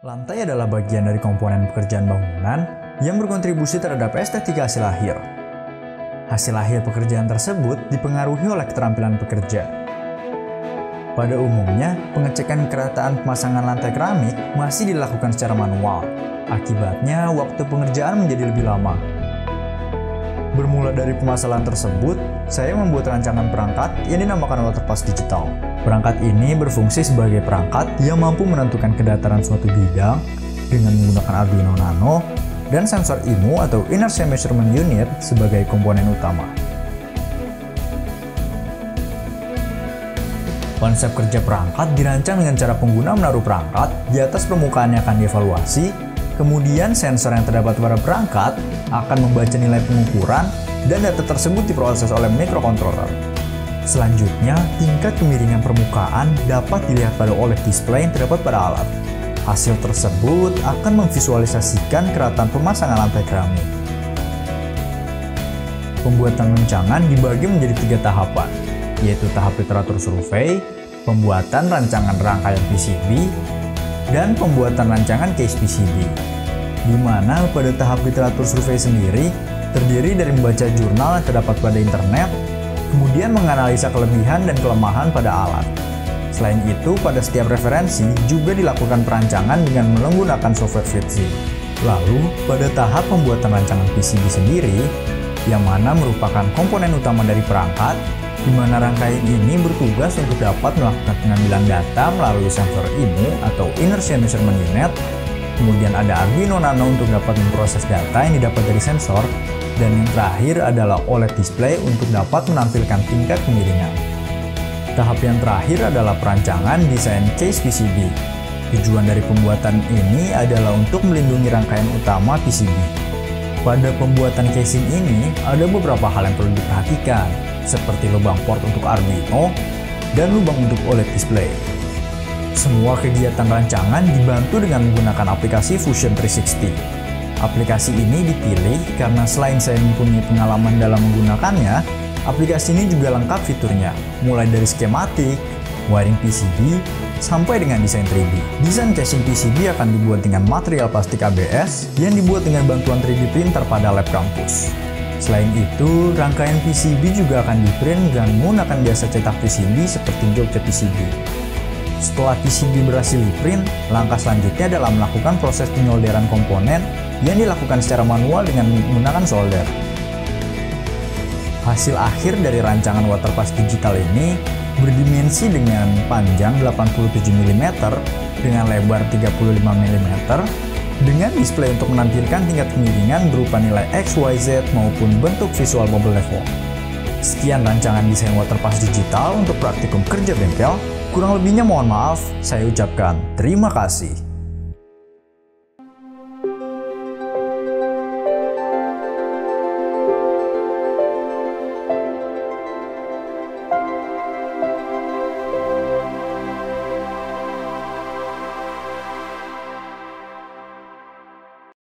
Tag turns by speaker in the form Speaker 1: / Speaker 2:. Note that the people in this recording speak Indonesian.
Speaker 1: Lantai adalah bagian dari komponen pekerjaan bangunan yang berkontribusi terhadap estetika hasil akhir. Hasil akhir pekerjaan tersebut dipengaruhi oleh keterampilan pekerja. Pada umumnya, pengecekan kerataan pemasangan lantai keramik masih dilakukan secara manual. Akibatnya, waktu pengerjaan menjadi lebih lama. Bermula dari permasalahan tersebut, saya membuat rancangan perangkat yang dinamakan Waterpass Digital. Perangkat ini berfungsi sebagai perangkat yang mampu menentukan kedataran suatu bidang dengan menggunakan Arduino Nano dan sensor IMU atau Inertial Measurement Unit sebagai komponen utama. Konsep kerja perangkat dirancang dengan cara pengguna menaruh perangkat di atas permukaan yang akan dievaluasi, kemudian sensor yang terdapat pada perangkat akan membaca nilai pengukuran dan data tersebut diproses oleh microcontroller. Selanjutnya, tingkat kemiringan permukaan dapat dilihat pada OLED display yang terdapat pada alat. Hasil tersebut akan memvisualisasikan kerataan pemasangan lantai keramik. Pembuatan rancangan dibagi menjadi 3 tahapan, yaitu tahap literatur survei, pembuatan rancangan rangkaian PCB, dan pembuatan rancangan case PCB. Di mana pada tahap literatur survei sendiri terdiri dari membaca jurnal yang terdapat pada internet, kemudian menganalisa kelebihan dan kelemahan pada alat. Selain itu, pada setiap referensi juga dilakukan perancangan dengan menggunakan software FreeZine. Lalu, pada tahap pembuatan rancangan PCB sendiri, yang mana merupakan komponen utama dari perangkat, di mana rangkaian ini bertugas untuk dapat melakukan pengambilan data melalui sensor IMU atau Inertial Measurement Unit, kemudian ada Arduino Nano untuk dapat memproses data yang didapat dari sensor, dan yang terakhir adalah OLED display untuk dapat menampilkan tingkat kemiringan. Tahap yang terakhir adalah perancangan desain case PCB. Tujuan dari pembuatan ini adalah untuk melindungi rangkaian utama PCB. Pada pembuatan casing ini, ada beberapa hal yang perlu diperhatikan, seperti lubang port untuk Arduino dan lubang untuk OLED display. Semua kegiatan rancangan dibantu dengan menggunakan aplikasi Fusion 360. Aplikasi ini dipilih karena selain saya mempunyai pengalaman dalam menggunakannya, aplikasi ini juga lengkap fiturnya, mulai dari skematik, wiring PCB, sampai dengan desain 3D. Desain casing PCB akan dibuat dengan material plastik ABS yang dibuat dengan bantuan 3D printer pada lab kampus. Selain itu, rangkaian PCB juga akan diprint dengan menggunakan jasa cetak PCB seperti Jogja PCB. Setelah PCB berhasil diprint, langkah selanjutnya adalah melakukan proses penyolderan komponen yang dilakukan secara manual dengan menggunakan solder. Hasil akhir dari rancangan Waterpass Digital ini berdimensi dengan panjang 87 mm dengan lebar 35 mm dengan display untuk menampilkan tingkat kemiringan berupa nilai X, Y, Z maupun bentuk visual bubble level. Sekian rancangan desain Waterpass Digital untuk praktikum kerja bengkel. Kurang lebihnya mohon maaf, saya ucapkan terima kasih.